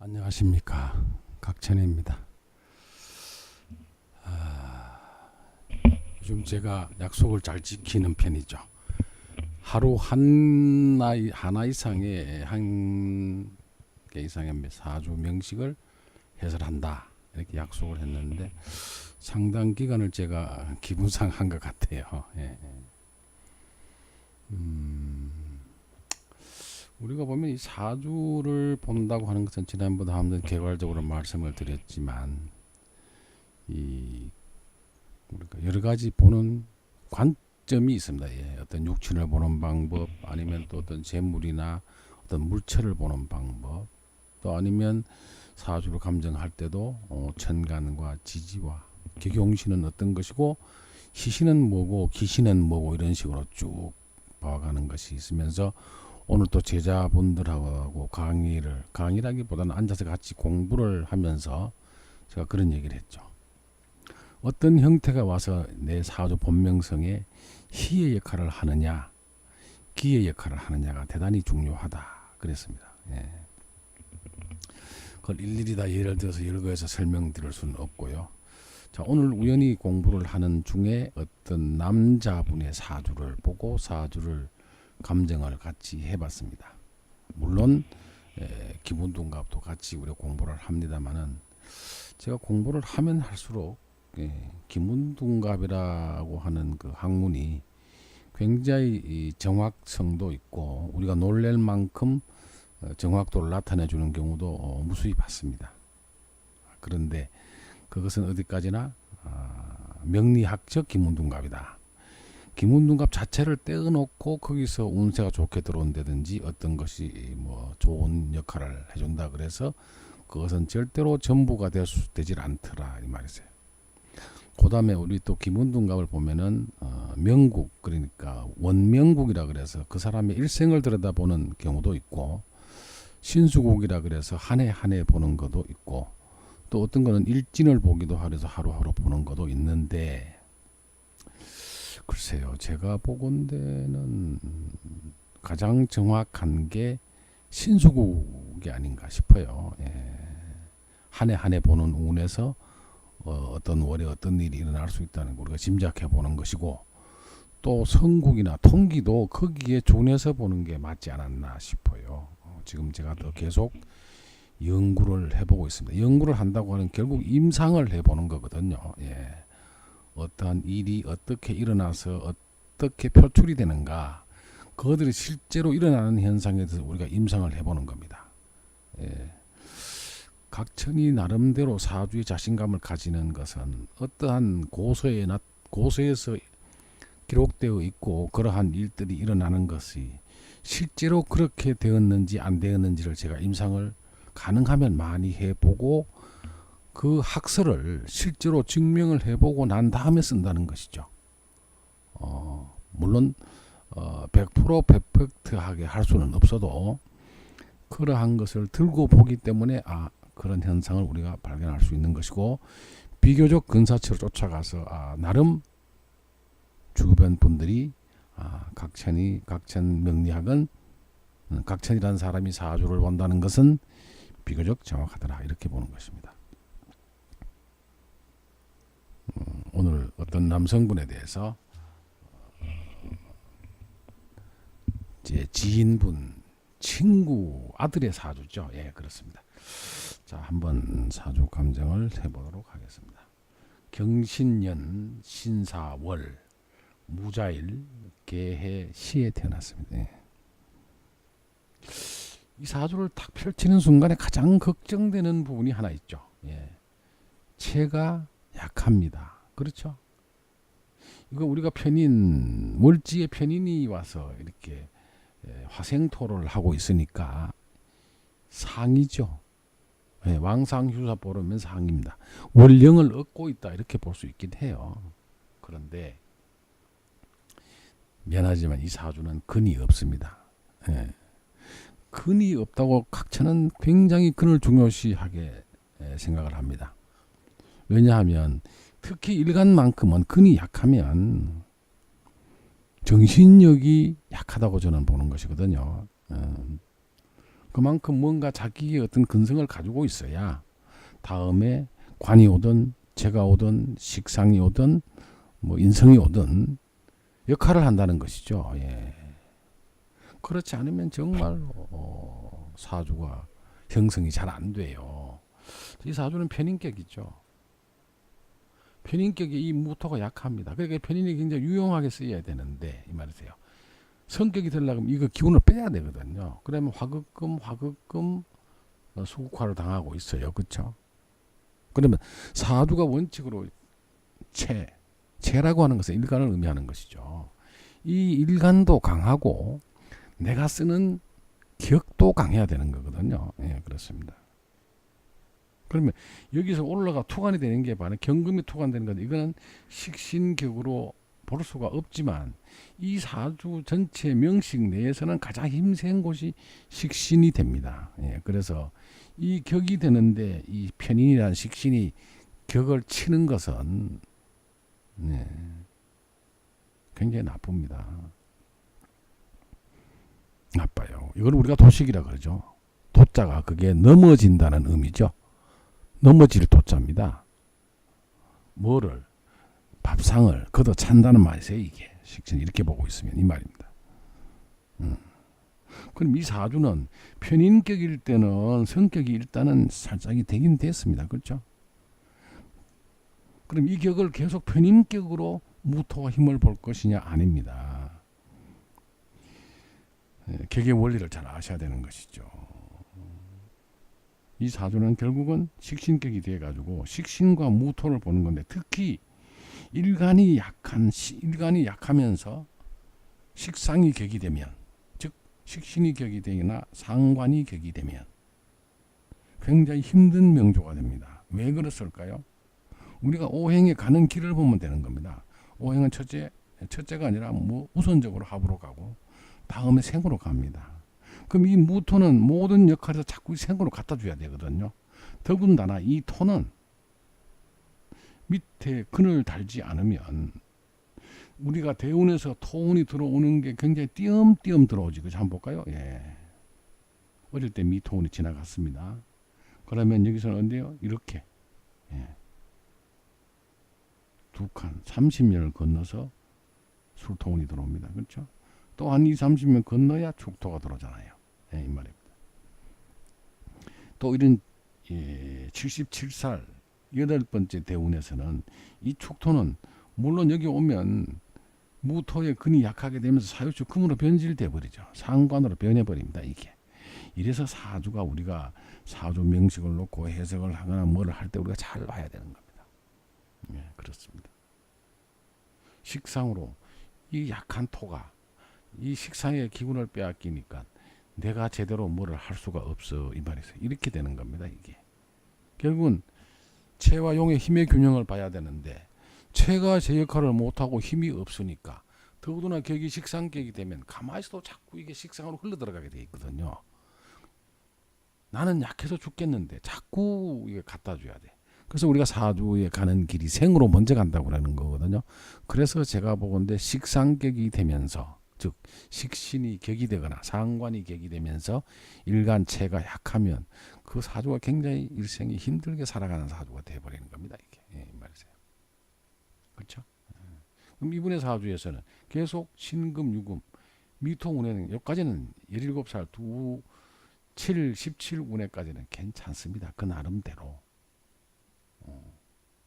안녕하십니까, 각천입니다. 요즘 제가 약속을 잘 지키는 편이죠. 하루 하나 이상의 한 개 이상의 사주 명식을 해설한다 이렇게 약속을 했는데 상당 기간을 제가 기분상 한 것 같아요. 예. 우리가 보면 이 사주를 본다고 하는 것은 지난번에 한번 개괄적으로 말씀을 드렸지만 이 우리가 여러 가지 보는 관점이 있습니다. 예. 어떤 육신을 보는 방법, 아니면 또 어떤 재물이나 어떤 물체를 보는 방법, 또 아니면 사주를 감정할 때도 천간과 지지와 격용신은 어떤 것이고 희신은 뭐고 기신은 뭐고 이런 식으로 쭉 봐가는 것이 있으면서 오늘 또 제자분들하고 강의라기보다는 앉아서 같이 공부를 하면서 제가 그런 얘기를 했죠. 어떤 형태가 와서 내 사주 본명성에 희의 역할을 하느냐 기의 역할을 하느냐가 대단히 중요하다 그랬습니다. 예. 그걸 일일이 다 예를 들어서 열거해서 설명드릴 수는 없고요. 자, 오늘 우연히 공부를 하는 중에 어떤 남자분의 사주를 보고 사주를 감정을 같이 해봤습니다. 물론 기본둥갑도 같이 우리가 공부를 합니다만은 제가 공부를 하면 할수록 기문둥갑이라고 하는 그 학문이 굉장히 정확성도 있고 우리가 놀랄 만큼 정확도를 나타내 주는 경우도 무수히 봤습니다. 그런데 그것은 어디까지나 명리학적 기문둥갑이다. 기문둥갑 자체를 떼어놓고 거기서 운세가 좋게 들어온다든지 어떤 것이 뭐 좋은 역할을 해준다 그래서 그것은 절대로 전부가 되질 않더라 이 말이세요. 그 다음에 우리 또 기문둥갑을 보면은 명국, 그러니까 원명국이라 그래서 그 사람의 일생을 들여다보는 경우도 있고 신수국이라 그래서 한 해 한 해 보는 것도 있고 또 어떤 거는 일진을 보기도 하면서 하루하루 보는 것도 있는데 글쎄요, 제가 보건대는 가장 정확한 게 신수국이 아닌가 싶어요. 예. 한 해 한 해 보는 운에서 어떤 월에 어떤 일이 일어날 수 있다는 걸 우리가 짐작해 보는 것이고 또 성국이나 통기도 거기에 준해서 보는 게 맞지 않았나 싶어요. 지금 제가 더 계속 연구를 해보고 있습니다. 연구를 한다고 하는 결국 임상을 해보는 거거든요. 예. 어떠한 일이 어떻게 일어나서 어떻게 표출이 되는가 그것들이 실제로 일어나는 현상에 대해서 우리가 임상을 해보는 겁니다. 예. 각천이 나름대로 사주의 자신감을 가지는 것은 어떠한 고서에서 기록되어 있고 그러한 일들이 일어나는 것이 실제로 그렇게 되었는지 안 되었는지를 제가 임상을 가능하면 많이 해보고 그 학설을 실제로 증명을 해보고 난 다음에 쓴다는 것이죠. 물론 100% 퍼펙트하게 할 수는 없어도 그러한 것을 들고 보기 때문에 그런 현상을 우리가 발견할 수 있는 것이고 비교적 근사치로 쫓아가서 나름 주변 분들이 각천 명리학은 각천이라는 사람이 사주를 본다는 것은 비교적 정확하더라 이렇게 보는 것입니다. 오늘 어떤 남성분에 대해서 제 지인분 친구 아들의 사주죠. 예, 그렇습니다. 자, 한번 사주 감정을 해보도록 하겠습니다. 경신년 신사월 무자일 개해 시에 태어났습니다. 예. 이 사주를 딱 펼치는 순간에 가장 걱정되는 부분이 하나 있죠. 예. 체가 약합니다. 그렇죠? 이거 우리가 월지의 편인이 와서 이렇게 화생토를 하고 있으니까 상이죠. 예, 왕상휴사 보르면 상입니다. 월령을 얻고 있다 이렇게 볼 수 있긴 해요. 그런데 미안하지만 이 사주는 근이 없습니다. 예. 근이 없다고 각천은 굉장히 근을 중요시하게 생각을 합니다. 왜냐하면 특히 일간만큼은 근이 약하면 정신력이 약하다고 저는 보는 것이거든요. 그만큼 뭔가 자기의 어떤 근성을 가지고 있어야 다음에 관이 오든 재가 오든 식상이 오든 뭐 인성이 오든 역할을 한다는 것이죠. 예. 그렇지 않으면 정말 사주가 형성이 잘 안 돼요. 이 사주는 편인격이죠. 편인격이 이 무토가 약합니다. 그러니까 편인이 굉장히 유용하게 쓰여야 되는데 이 말이세요. 성격이 되려면 이거 기운을 빼야 되거든요. 그러면 화극금 수국화를 당하고 있어요. 그렇죠? 그러면 사주가 원칙으로 체라고 하는 것은 일간을 의미하는 것이죠. 이 일간도 강하고 내가 쓰는 격도 강해야 되는 거거든요. 예, 그렇습니다. 그러면 여기서 올라가 투관이 되는 게 바로 경금이 투관되는 건데 이거는 식신격으로 볼 수가 없지만 이 사주 전체 명식 내에서는 가장 힘센 곳이 식신이 됩니다. 예, 그래서 이 격이 되는데 이 편인이라는 식신이 격을 치는 것은 네, 굉장히 나쁩니다. 나빠요. 이걸 우리가 도식이라 그러죠. 도자가 그게 넘어진다는 의미죠. 넘어질 도자입니다. 뭐를? 밥상을 걷어 찬다는 말이세요. 이게 식신 이렇게 보고 있으면 이 말입니다. 그럼 이 사주는 편인격일 때는 성격이 일단은 살짝이 되긴 됐습니다. 그렇죠? 그럼 이 격을 계속 편인격으로 무토가 힘을 볼 것이냐? 아닙니다. 격의 원리를 잘 아셔야 되는 것이죠. 이 사주는 결국은 식신격이 돼가지고 식신과 무토를 보는 건데 특히 일간이 약하면서 식상이 격이 되면 즉 식신이 격이 되거나 상관이 격이 되면 굉장히 힘든 명조가 됩니다. 왜 그랬을까요? 우리가 오행에 가는 길을 보면 되는 겁니다. 오행은 첫째가 아니라 뭐 우선적으로 합으로 가고 다음에 생으로 갑니다. 그럼 이 무토는 모든 역할에서 자꾸 생으로 갖다 줘야 되거든요. 더군다나 이 토는 밑에 근을 달지 않으면 우리가 대운에서 토운이 들어오는 게 굉장히 띄엄띄엄 들어오지. 그죠? 한번 볼까요? 예. 어릴 때 미토운이 지나갔습니다. 그러면 여기서는 언제요? 이렇게. 예. 두 칸, 30년을 건너서 술토운이 들어옵니다. 그렇죠? 또 한 2, 30년 건너야 축토가 들어오잖아요. 예, 이 말입니다. 또 이런 77살 8번째 대운에서는 이 축토는 물론 여기 오면 무토의 근이 약하게 되면서 사유축 금으로 변질돼 버리죠. 상관으로 변해버립니다. 이게. 이래서 사주가 우리가 사주 명식을 놓고 해석을 하거나 뭐를 할 때 우리가 잘 봐야 되는 겁니다. 예, 그렇습니다. 식상으로 이 약한 토가 이 식상의 기운을 빼앗기니까 내가 제대로 뭐를 할 수가 없어 이 말이죠. 이렇게 되는 겁니다. 이게 결국은 체와 용의 힘의 균형을 봐야 되는데 체가 제 역할을 못하고 힘이 없으니까 더구나 격이 식상격이 되면 가만히 있어도 자꾸 이게 식상으로 흘러들어가게 돼 있거든요. 나는 약해서 죽겠는데 자꾸 이게 갖다 줘야 돼. 그래서 우리가 사주에 가는 길이 생으로 먼저 간다고 그러는 거거든요. 그래서 제가 보건대 식상격이 되면서 즉 식신이 격이 되거나 상관이 격이 되면서 일간체가 약하면 그 사주가 굉장히 일생이 힘들게 살아가는 사주가 되어버리는 겁니다. 이게 예, 말이세요. 그렇죠? 그럼 이분의 사주에서는 계속 신금, 유금, 미토운에는 여기까지는 17살 7, 17운에까지는 괜찮습니다. 그 나름대로.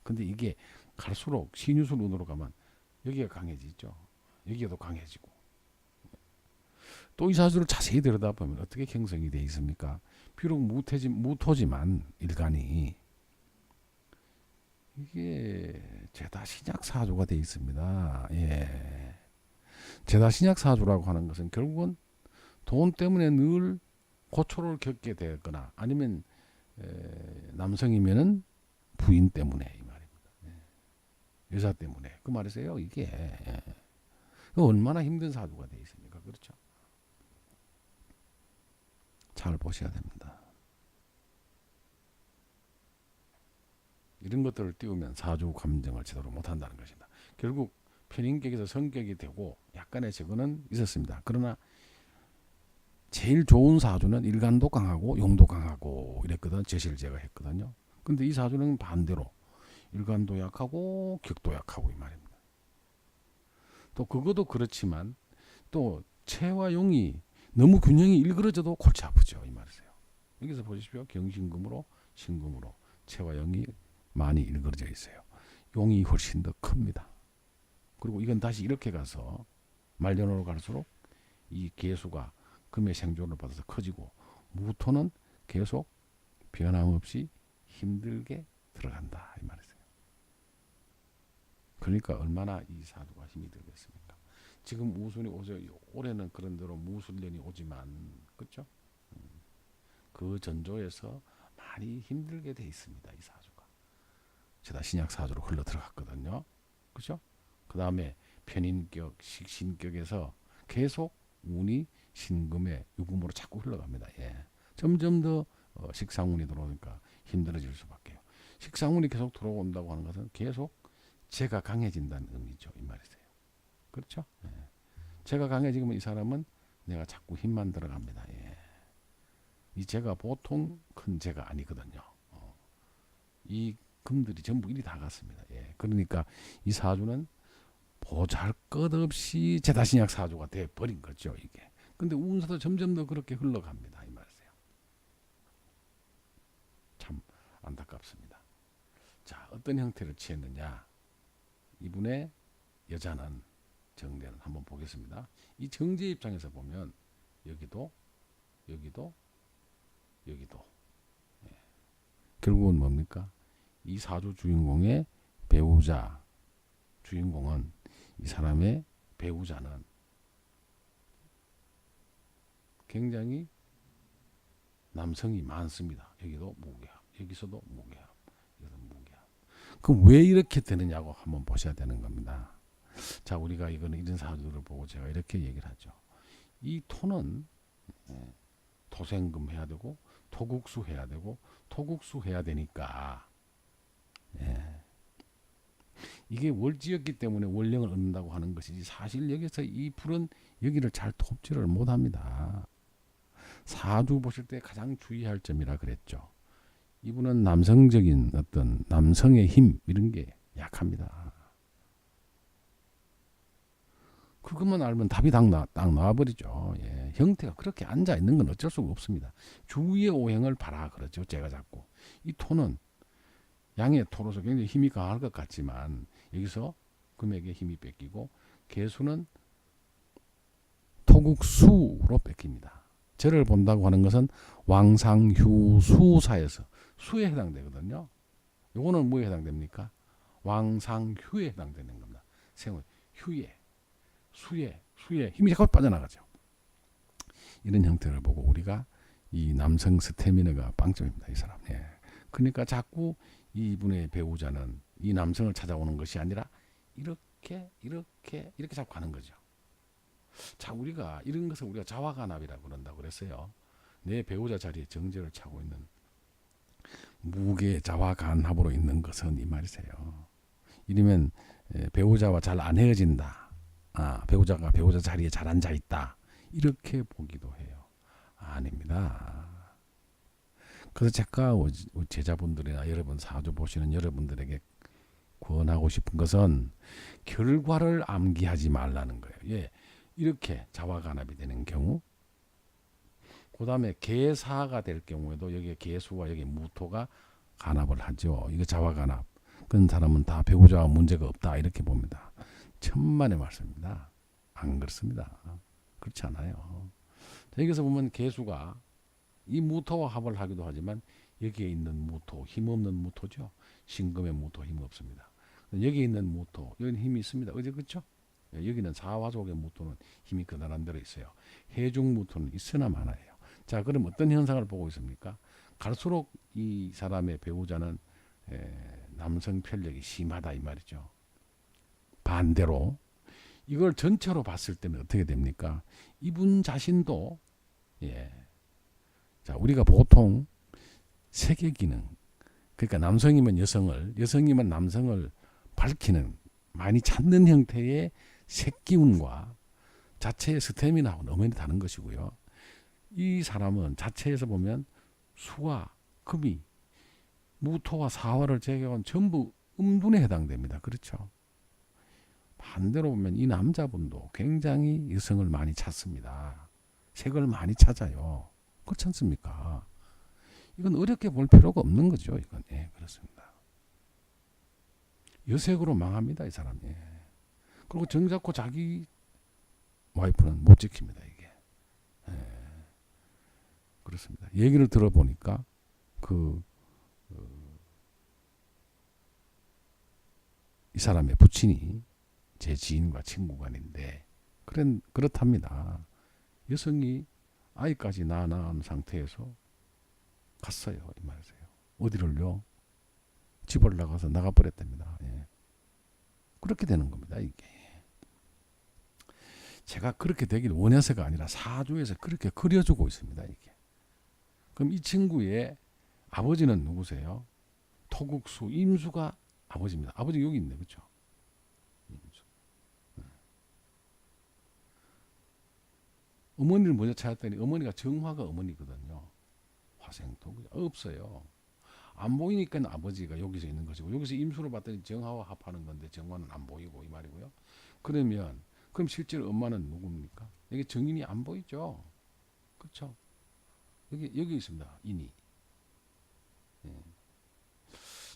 근데 이게 갈수록 신유술 운으로 가면 여기가 강해지죠. 여기가 더 강해지고. 또 이 사주를 자세히 들여다보면 어떻게 형성이 되어 있습니까? 비록 무토지만 일간이 이게 제다 신약 사주가 되어 있습니다. 예. 제다 신약 사주라고 하는 것은 결국은 돈 때문에 늘 고초를 겪게 되거나 아니면 남성이면은 부인 때문에 이 말입니다. 여자 때문에 그 말이세요. 이게 얼마나 힘든 사주가 되어 있습니까? 그렇죠? 잘 보셔야 됩니다. 이런 것들을 띄우면 사주 감정을 제대로 못한다는 것입니다. 결국 편인격에서 성격이 되고 약간의 적응은 있었습니다. 그러나 제일 좋은 사주는 일간도 강하고 용도 강하고 이랬거든. 제시를 제가 했거든요. 근데 이 사주는 반대로 일간도 약하고 격도 약하고 이 말입니다. 또 그것도 그렇지만 또 채와 용이 너무 균형이 일그러져도 골치 아프죠. 이 말이세요. 여기서 보십시오. 경신금으로 신금으로 채와 용이 많이 일그러져 있어요. 용이 훨씬 더 큽니다. 그리고 이건 다시 이렇게 가서 말년으로 갈수록 이 개수가 금의 생존을 받아서 커지고 무토는 계속 변함없이 힘들게 들어간다 이 말이세요. 그러니까 얼마나 이 사주가 힘이 들겠습니까? 지금 무술이 오죠. 올해는 그런 대로 무술년이 오지만 그렇죠? 그 전조에서 많이 힘들게 돼 있습니다. 이 사주가. 제가 신약 사주로 흘러 들어갔거든요. 그렇죠? 그 다음에 편인격, 식신격에서 계속 운이 신금의 유금으로 자꾸 흘러갑니다. 예. 점점 더 식상운이 들어오니까 힘들어질 수밖에요. 식상운이 계속 들어온다고 하는 것은 계속 제가 강해진다는 의미죠. 이 말이세요. 그렇죠? 예. 제가 강해지면 이 사람은 내가 자꾸 힘만 들어갑니다. 예. 이 제가 보통 큰 제가 아니거든요. 이 금들이 전부 일이 다 같습니다. 예. 그러니까 이 사주는 보잘것없이 제다신약 사주가 돼 버린 거죠. 이게. 근데 운사도 점점 더 그렇게 흘러갑니다. 이 말이세요. 참 안타깝습니다. 자, 어떤 형태를 취했느냐? 이분의 여자는 정제는 한번 보겠습니다. 이 정제 입장에서 보면 여기도 여기도 여기도 예. 결국은 뭡니까? 이 사주 주인공의 배우자 주인공은 이 사람의 배우자는 굉장히 남성이 많습니다. 여기도 무게합, 여기서도 무게합, 여기서 무게합. 그럼 왜 이렇게 되느냐고 한번 보셔야 되는 겁니다. 자, 우리가 이거는 이런 사주를 보고 제가 이렇게 얘기를 하죠. 이 토는 토생금 해야 되고 토국수 해야 되고 토국수 해야 되니까 이게 월지였기 때문에 월령을 얻는다고 하는 것이지 사실 여기서 이 불은 여기를 잘 돕지를 못합니다. 사주 보실 때 가장 주의할 점이라 그랬죠. 이분은 남성적인 어떤 남성의 힘 이런 게 약합니다. 그것만 알면 답이 딱 나와버리죠. 예. 형태가 그렇게 앉아 있는 건 어쩔 수가 없습니다. 주위의 오행을 봐라 그러죠. 제가 자꾸 이 토는 양의 토로서 굉장히 힘이 강할 것 같지만 여기서 금액의 힘이 뺏기고 개수는 토국수로 뺏깁니다. 저를 본다고 하는 것은 왕상휴수사에서 수에 해당되거든요. 요거는 뭐에 해당됩니까? 왕상휴에 해당되는 겁니다. 생을 휴에 수에 힘이 자꾸 빠져나가죠. 이런 형태를 보고 우리가 이 남성 스태미너가 빵점입니다. 이 사람. 예. 그러니까 자꾸 이분의 배우자는 이 남성을 찾아오는 것이 아니라 이렇게 자꾸 가는 거죠. 자, 우리가 이런 것을 우리가 자화간합이라고 그런다고 그랬어요. 내 배우자 자리에 정제를 차고 있는 무게 자화간합으로 있는 것은 이 말이세요. 이러면 배우자와 잘 안 헤어진다. 배우자가 배우자 자리에 잘 앉아 있다. 이렇게 보기도 해요. 아닙니다. 그래서 제가 제자분들이나 여러분 사주 보시는 여러분들에게 권하고 싶은 것은 결과를 암기하지 말라는 거예요. 예, 이렇게 자화간합이 되는 경우, 그 다음에 개사가 될 경우에도 여기에 개수와 여기 무토가 간합을 하죠. 이거 자화간합. 그런 사람은 다 배우자와 문제가 없다 이렇게 봅니다. 천만의 말씀입니다. 안 그렇습니다. 그렇지 않아요. 여기서 보면 개수가 이 무토와 합을 하기도 하지만 여기에 있는 무토, 힘없는 무토죠. 신금의 무토 힘 없습니다. 여기 있는 무토, 여기는 힘이 있습니다. 어디 그렇죠? 여기는 사화족의 무토는 힘이 그다란 대로 있어요. 해중 무토는 있으나 마나예요. 자, 그럼 어떤 현상을 보고 있습니까? 갈수록 이 사람의 배우자는 남성 편력이 심하다 이 말이죠. 반대로 이걸 전체로 봤을 때는 어떻게 됩니까? 이분 자신도 자, 우리가 보통 세계 기능, 그러니까 남성이면 여성을, 여성이면 남성을 밝히는, 많이 찾는 형태의 색기운과 자체의 스태미나하고는 너무 다른 것이고요. 이 사람은 자체에서 보면 수와 금이 무토와 사화를 제외한 전부 음둔에 해당됩니다. 그렇죠? 반대로 보면 이 남자분도 굉장히 여성을 많이 찾습니다. 색을 많이 찾아요. 그렇지 않습니까? 이건 어렵게 볼 필요가 없는 거죠. 이건 예, 그렇습니다. 여색으로 망합니다, 이 사람이. 그리고 정작고 자기 와이프는 못 지킵니다, 이게. 예, 그렇습니다. 얘기를 들어보니까 이 사람의 부친이 제 지인과 친구 간인데 그렇답니다. 여성이 아이까지 낳은 상태에서 갔어요. 이 말이세요. 어디를요? 집을 나가서 나가버렸답니다. 예. 그렇게 되는 겁니다. 이게. 제가 그렇게 되길 원해서가 아니라 사주에서 그렇게 그려주고 있습니다. 이게. 그럼 이 친구의 아버지는 누구세요? 토국수, 임수가 아버지입니다. 아버지 여기 있네. 그렇죠? 임수. 어머니를 먼저 찾았더니 어머니가 정화가 어머니거든요. 화생토 없어요. 안 보이니까 아버지가 여기서 있는 것이고 여기서 임수를 봤더니 정화와 합하는 건데 정화는 안 보이고 이 말이고요. 그럼 실제로 엄마는 누굽니까? 여기 정인이 안 보이죠. 그렇죠? 여기 있습니다. 인이. 예.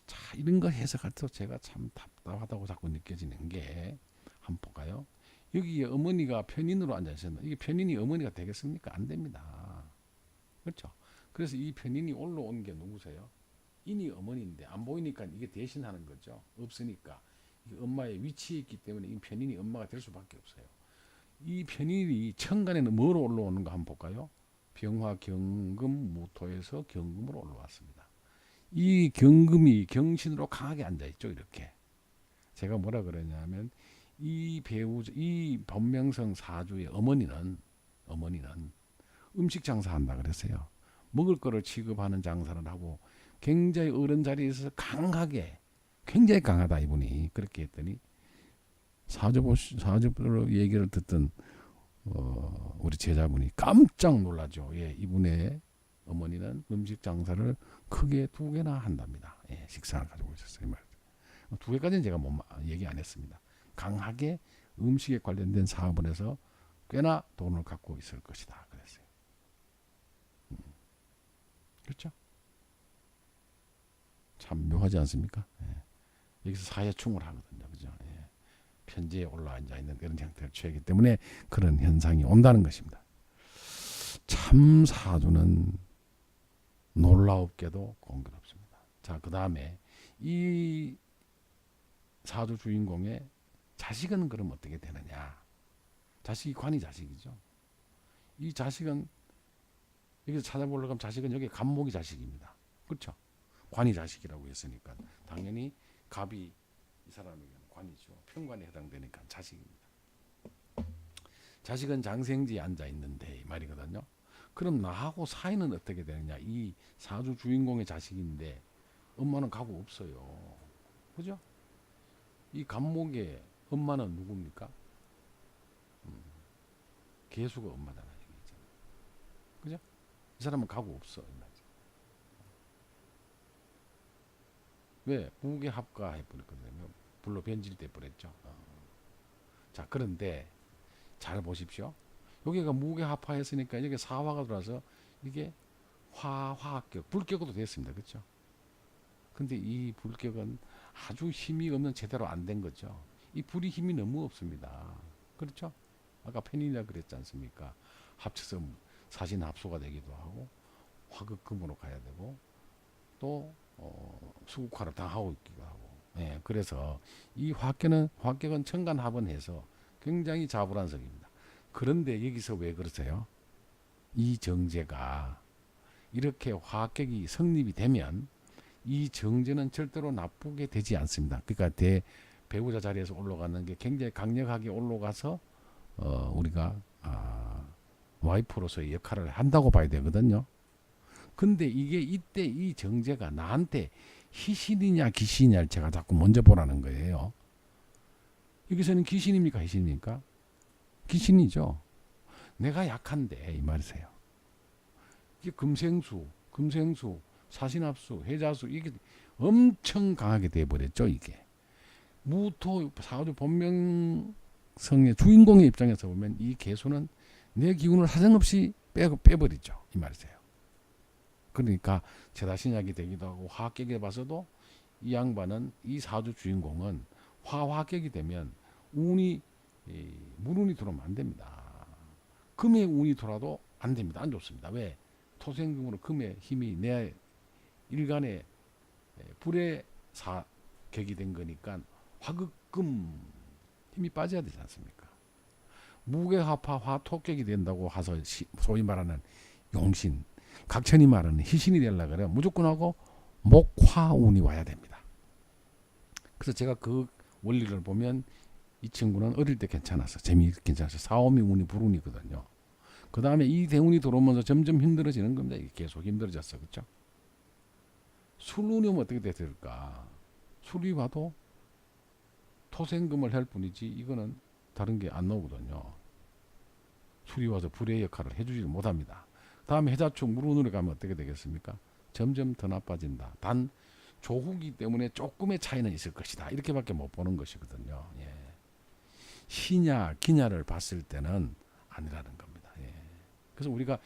자, 이런 거 해석할 때 제가 참 답답하다고 자꾸 느껴지는 게 한번 볼까요? 여기에 어머니가 편인으로 앉아 있었는데 이게 편인이 어머니가 되겠습니까? 안 됩니다. 그렇죠? 그래서 이 편인이 올라온 게 누구세요? 인이 어머니인데 안 보이니까 이게 대신하는 거죠. 없으니까 엄마의 위치에 있기 때문에 이 편인이 엄마가 될 수밖에 없어요. 이 편인이 천간에는 뭐로 올라오는가 한번 볼까요? 병화 경금 무토에서 경금으로 올라왔습니다. 이 경금이 경신으로 강하게 앉아 있죠. 이렇게 제가 뭐라 그러냐면 이 본명성 사주의 어머니는 음식 장사한다 그랬어요. 먹을 거를 취급하는 장사를 하고 굉장히 어른 자리에 있어서 굉장히 강하다 이분이. 그렇게 했더니 사주로 얘기를 듣던 우리 제자분이 깜짝 놀라죠. 예, 이분의 어머니는 음식 장사를 크게 2개나 한답니다. 예, 식상을 가지고 있었어요. 2개까지는 제가 얘기 안 했습니다. 강하게 음식에 관련된 사업을 해서 꽤나 돈을 갖고 있을 것이다. 그랬어요. 그렇죠? 참 묘하지 않습니까? 예. 여기서 사회충을 하거든요. 그죠? 예. 편지에 올라앉아 있는 그런 형태를 취하기 때문에 그런 현상이 온다는 것입니다. 참 사주는 놀라웁게도 공교롭습니다. 자, 그 다음에 이 사주 주인공의 자식은 그럼 어떻게 되느냐? 자식이 관이 자식이죠. 이 자식은 여기서 찾아보려고 하면 자식은 여기 간목이 자식입니다. 그렇죠? 관이 자식이라고 했으니까 당연히 갑이 이 사람에게는 관이죠. 편관에 해당되니까 자식입니다. 자식은 장생지에 앉아 있는데 이 말이거든요. 그럼 나하고 사이는 어떻게 되느냐? 이 사주 주인공의 자식인데 엄마는 가고 없어요. 그죠? 이 간목의 엄마는 누굽니까? 개수가 엄마잖아요. 그죠? 이 사람은 가고 없어. 왜? 무게 합가 해버렸거든요. 불로 변질돼 버렸죠. 자, 그런데 잘 보십시오. 여기가 무게 합화했으니까 여기 사화가 들어와서 이게 화학격, 불격으로 됐습니다. 그렇죠? 근데 이 불격은 아주 힘이 없는 제대로 안 된 거죠. 이 불이 힘이 너무 없습니다. 그렇죠? 아까 편인이라 그랬지 않습니까? 합쳐서 사신합소가 되기도 하고 화극금으로 가야 되고 또 수국화를 당하고 있기도 하고. 예, 그래서 이 화격은 천간합원해서 굉장히 자불안석입니다. 그런데 여기서 왜 그러세요? 이 정제가 이렇게 화격이 성립이 되면 이 정제는 절대로 나쁘게 되지 않습니다. 그러니까 배우자 자리에서 올라가는 게 굉장히 강력하게 올라가서 우리가 와이프로서의 역할을 한다고 봐야 되거든요. 근데 이게 이때 이 정제가 나한테 희신이냐 귀신이냐를 제가 자꾸 먼저 보라는 거예요. 여기서는 귀신입니까 희신입니까? 귀신이죠. 내가 약한데 이 말이세요. 이게 금생수, 사신합수, 해자수 이게 엄청 강하게 돼버렸죠. 이게 무토 사주 본명성의 주인공의 입장에서 보면 이 개수는 내 기운을 사정없이 빼버리죠. 이 말이세요. 그러니까 제다신약이 되기도 하고 화학격에 봐서도 이 양반은 이 사주 주인공은 화학격이 되면 운이 물운이 들어오면 안 됩니다. 금의 운이 돌아도 안 됩니다. 안 좋습니다. 왜? 토생금으로 금의 힘이 내 일간에 불의 격이 된 거니까 화극금 힘이 빠져야 되지 않습니까? 무게합화 화토격이 된다고 해서 소위 말하는 용신, 각천이 말하는 희신이 되려고 그래요. 무조건 하고 목화운이 와야 됩니다. 그래서 제가 그 원리를 보면 이 친구는 어릴 때 괜찮았어. 괜찮았어. 사오미 운이 불운이거든요. 그 다음에 이 대운이 들어오면서 점점 힘들어지는 겁니다. 이게 계속 힘들어졌어. 그렇죠? 술운이 오면 어떻게 될까? 술이 와도 토생금을 할 뿐이지 이거는 다른 게 안 나오거든요. 술이 와서 불의 역할을 해주지 못합니다. 다음에 해자축 물운으로 가면 어떻게 되겠습니까? 점점 더 나빠진다. 단 조후기 때문에 조금의 차이는 있을 것이다. 이렇게밖에 못 보는 것이거든요. 예. 희냐 기냐를 봤을 때는 아니라는 겁니다. 예. 그래서 우리가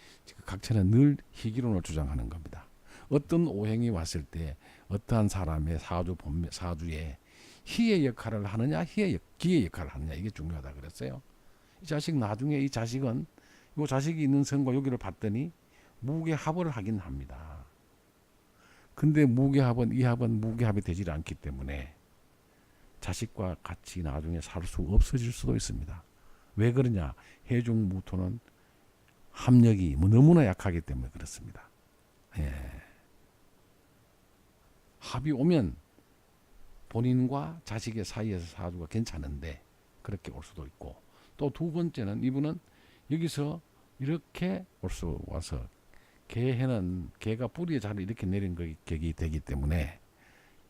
각처는 늘 희기론을 주장하는 겁니다. 어떤 오행이 왔을 때 어떠한 사람의 사주에 희의 역할을 하느냐 기의 역할을 하느냐 이게 중요하다 그랬어요. 이 자식 나중에 이 자식은 이 자식이 있는 성과 여기를 봤더니 무게합을 하긴 합니다. 근데 이 합은 무게합이 되지 않기 때문에 자식과 같이 나중에 살 수 없어질 수도 있습니다. 왜 그러냐? 해중무토는 합력이 너무나 약하기 때문에 그렇습니다. 예. 합이 오면 본인과 자식의 사이에서 사주가 괜찮은데 그렇게 올 수도 있고, 또 두 번째는 이분은 여기서 이렇게 와서 개가 뿌리에 자를 이렇게 내린 격이 되기 때문에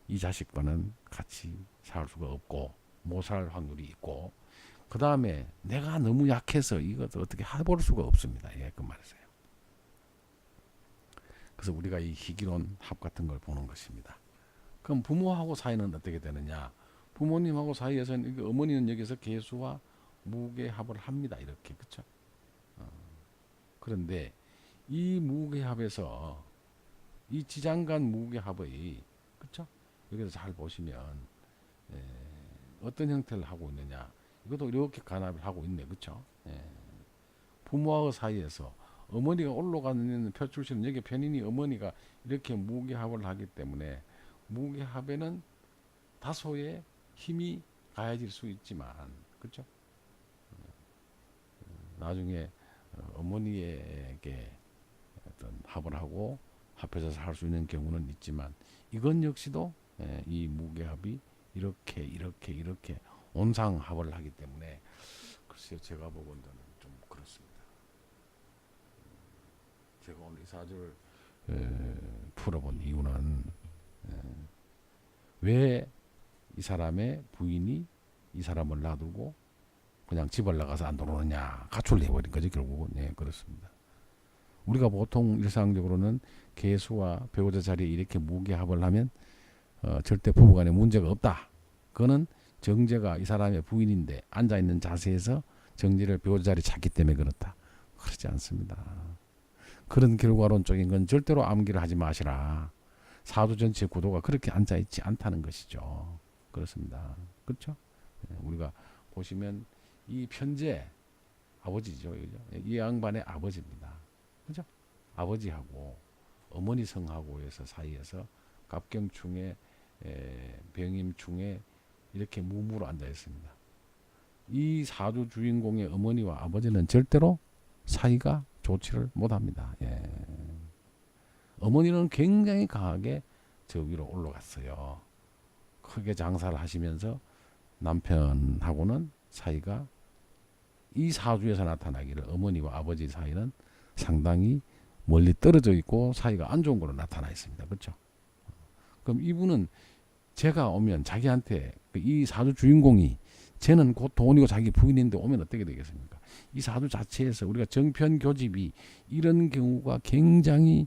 이 자식과는 같이 살 수가 없고 못 살 확률이 있고, 그 다음에 내가 너무 약해서 이것을 어떻게 해볼 수가 없습니다. 예, 그 말이세요. 그래서 우리가 이 희기론 합 같은 걸 보는 것입니다. 그럼 부모하고 사이는 어떻게 되느냐? 부모님하고 사이에서는 어머니는 여기서 개수와 무게합을 합니다. 이렇게 그렇죠? 그런데 이 무게합에서 이 지장간 무게합의 그렇죠? 여기서 잘 보시면 어떤 형태를 하고 있느냐? 이것도 이렇게 간합을 하고 있네, 그렇죠? 부모와 사이에서 어머니가 올라가는 표출시는 여기 편인이 어머니가 이렇게 무게합을 하기 때문에 무게합에는 다소의 힘이 가해질 수 있지만, 그렇죠? 나중에 어머니에게 어떤 합을 하고 합해서 살 수 있는 경우는 있지만, 이건 역시도 이 무게합이 이렇게 온상합을 하기 때문에 글쎄요, 제가 보고는 좀 그렇습니다. 제가 오늘 이 사주를 풀어본 이유는 왜 이 사람의 부인이 이 사람을 놔두고 그냥 집을 나가서 안 들어오느냐, 가출을 해버린 거죠. 결국은. 네, 그렇습니다. 우리가 보통 일상적으로는 개수와 배우자 자리에 이렇게 무게합을 하면 절대 부부간에 문제가 없다. 그거는 정제가 이 사람의 부인인데 앉아있는 자세에서 정제를 배우자 자리에 찾기 때문에 그렇다. 그렇지 않습니다. 그런 결과론적인 건 절대로 암기를 하지 마시라. 사주 전체 구도가 그렇게 앉아있지 않다는 것이죠. 그렇습니다. 그렇죠? 우리가 보시면 이 편제 아버지죠. 그죠? 이 양반의 아버지입니다. 그죠? 아버지하고 어머니 성하고에서 사이에서 갑경충에 병임충에 이렇게 무무로 앉아 있습니다. 이 사주 주인공의 어머니와 아버지는 절대로 사이가 좋지를 못합니다. 예. 어머니는 굉장히 강하게 저 위로 올라갔어요. 크게 장사를 하시면서 남편하고는 사이가 이 사주에서 나타나기를 어머니와 아버지 사이는 상당히 멀리 떨어져 있고 사이가 안 좋은 걸로 나타나 있습니다. 그렇죠? 그럼 이분은 제가 오면 자기한테 이 사주 주인공이 쟤는 곧 돈이고 자기 부인인데 오면 어떻게 되겠습니까? 이 사주 자체에서 우리가 정편 교집이 이런 경우가 굉장히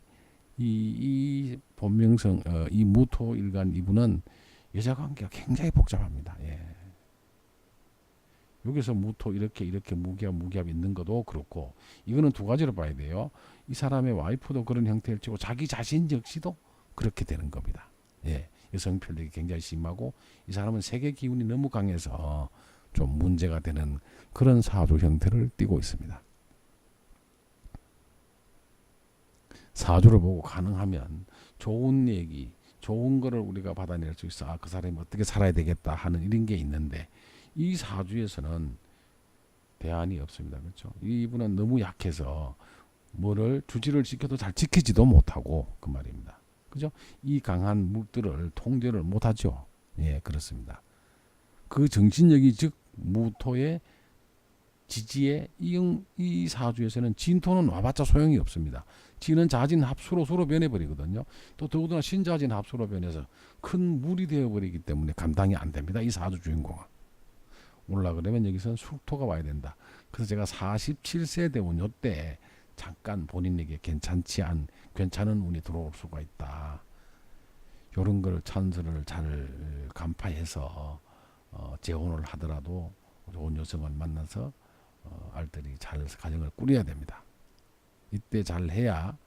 이 본명성 이 무토일간 이분은 여자 관계가 굉장히 복잡합니다. 예. 여기서 무토 이렇게 무기압 있는 것도 그렇고 이거는 두 가지로 봐야 돼요. 이 사람의 와이프도 그런 형태일지고 자기 자신 역시도 그렇게 되는 겁니다. 예. 여성 편력이 굉장히 심하고 이 사람은 세계 기운이 너무 강해서 좀 문제가 되는 그런 사주 형태를 띠고 있습니다. 사주를 보고 가능하면 좋은 얘기, 좋은 거를 우리가 받아낼 수 있어. 아, 그 사람이 어떻게 살아야 되겠다 하는 이런 게 있는데 이 사주에서는 대안이 없습니다. 그렇죠? 이분은 너무 약해서 뭐를 주지를 지켜도 잘 지키지도 못하고 그 말입니다. 그죠? 이 강한 물들을 통제를 못하죠. 예, 그렇습니다. 그 정신력이 즉 무토의 지지에 이 사주에서는 진토는 와봤자 소용이 없습니다. 지는 자진 합수로 서로 변해버리거든요. 또 더군다나 신자진 합수로 변해서 큰 물이 되어버리기 때문에 감당이 안 됩니다. 이 사주 주인공은. 올라그러면 여기서 숙토가 와야 된다. 그래서 제가 47세 되면 요때 잠깐 본인에게 괜찮은 운이 들어올 수가 있다. 요런 걸 찬스를 잘 간파해서 재혼을 하더라도 좋은 여성을 만나서 알뜰히 잘 가정을 꾸려야 됩니다. 이때 잘 해야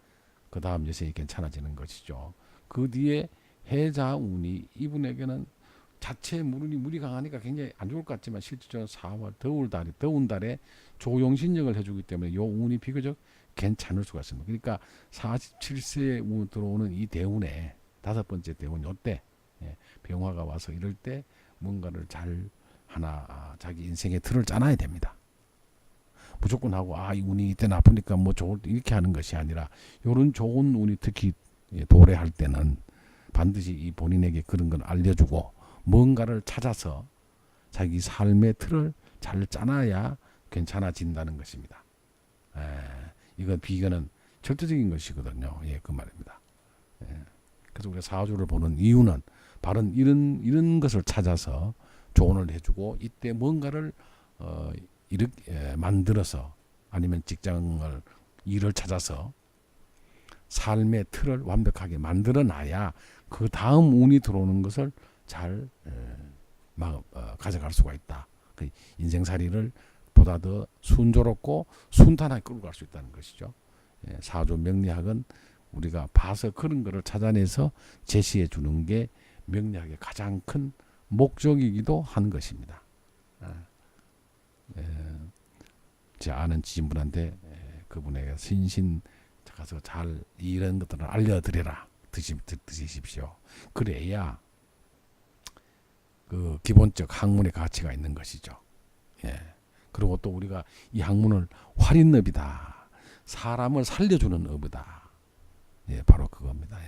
그 다음 여성이 괜찮아지는 것이죠. 그 뒤에 해자 운이 이분에게는 자체 물이 강하니까 굉장히 안 좋을 것 같지만 실질적으로 4월 더운 달에 조용신력을 해주기 때문에 요 운이 비교적 괜찮을 수가 있습니다. 그러니까 47세에 운 들어오는 이 대운에 다섯 번째 대운 요때 병화가 와서 이럴 때 뭔가를 잘 하나 자기 인생의 틀을 짜놔야 됩니다. 무조건 하고 이 운이 이때 나쁘니까 뭐 좋을 때 이렇게 하는 것이 아니라 요런 좋은 운이 특히 도래할 때는 반드시 이 본인에게 그런 걸 알려주고 뭔가를 찾아서 자기 삶의 틀을 잘 짜놔야 괜찮아진다는 것입니다. 이건 비교는 절대적인 것이거든요. 예, 그 말입니다. 그래서 우리가 사주를 보는 이유는 바로 이런 것을 찾아서 조언을 해주고 이때 뭔가를 이렇게 만들어서 아니면 일을 찾아서 삶의 틀을 완벽하게 만들어놔야 그 다음 운이 들어오는 것을 잘 가져갈 수가 있다. 그 인생살이를 보다 더 순조롭고 순탄하게 끌고 갈 수 있다는 것이죠. 사주 명리학은 우리가 봐서 그런 거를 찾아내서 제시해 주는 게 명리학의 가장 큰 목적이기도 한 것입니다. 제 아는 지인분한테 그분에게 신신 가서 잘 이런 것들을 알려드려라. 드시십시오. 그래야 그 기본적 학문의 가치가 있는 것이죠. 그리고 또 우리가 이 학문을 활인업이다. 사람을 살려주는 업이다. 바로 그겁니다.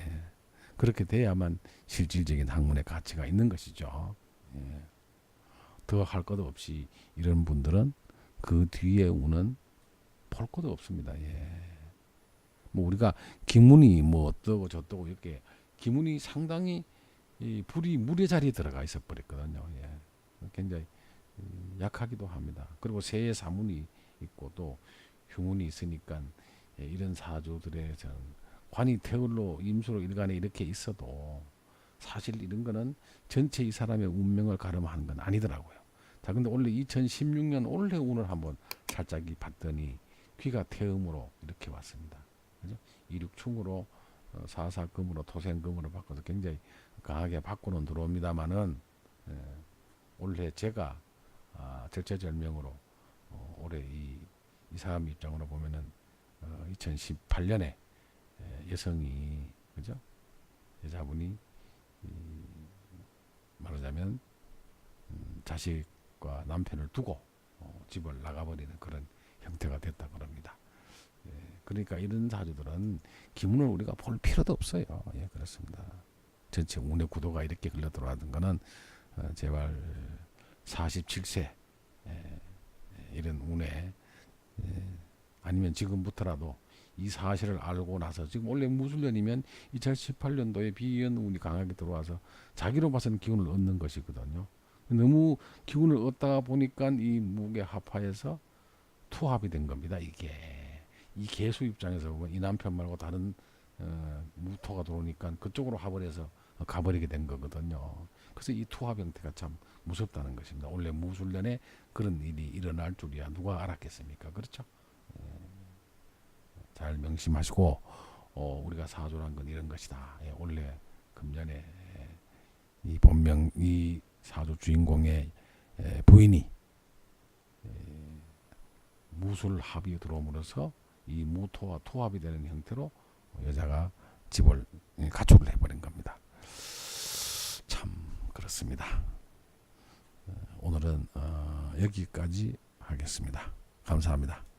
그렇게 돼야만 실질적인 학문의 가치가 있는 것이죠. 더 할 것도 없이 이런 분들은 그 뒤에 오는 볼 것도 없습니다. 뭐 우리가 기문이 뭐 어떠고 저떠고 이렇게 기문이 상당히 불이 물의 자리에 들어가 있어 버렸거든요. 굉장히 약하기도 합니다. 그리고 세의 사문이 있고 또 흉운이 있으니까 이런 사주들에서는 관이 태울로 임수로 일간에 이렇게 있어도 사실 이런 거는 전체 이 사람의 운명을 가름하는 건 아니더라고요. 자, 근데 원래 2016년 올해 운을 한번 살짝 봤더니 귀가 태음으로 이렇게 왔습니다. 그죠? 이륙충으로 사사금으로 토생금으로 바꿔서 굉장히 강하게 바꾸는 들어옵니다만은 올해 제가 절체절명으로 올해 이 사람 입장으로 보면은 2018년에 여성이 그죠? 여자분이 말하자면 자식과 남편을 두고 집을 나가버리는 그런 형태가 됐다 그럽니다. 그러니까 이런 사주들은 기문을 우리가 볼 필요도 없어요. 그렇습니다. 전체 운의 구도가 이렇게 흘러 들어가는 거는 제발 47세 이런 운에 아니면 지금부터라도 이 사실을 알고 나서 지금 원래 무술년이면 2018년도에 비연 운이 강하게 들어와서 자기로 봐서는 기운을 얻는 것이거든요. 너무 기운을 얻다가 보니까 이 무게 합하에서 투합이 된 겁니다. 이게 이 개수 입장에서 보면 이 남편 말고 다른 무토가 들어오니까 그쪽으로 합을 해서 가버리게 된 거거든요. 그래서 이 투합 형태가 참 무섭다는 것입니다. 원래 무술년에 그런 일이 일어날 줄이야 누가 알았겠습니까? 그렇죠? 잘 명심하시고 우리가 사주란 건 이런 것이다. 원래 금년에 이 본명 이 사주 주인공의 부인이 무술 합이 들어옴으로써 이 무토와 토합이 되는 형태로 여자가 집을 가출을 해버린 겁니다. 참 그렇습니다. 오늘은 여기까지 하겠습니다. 감사합니다.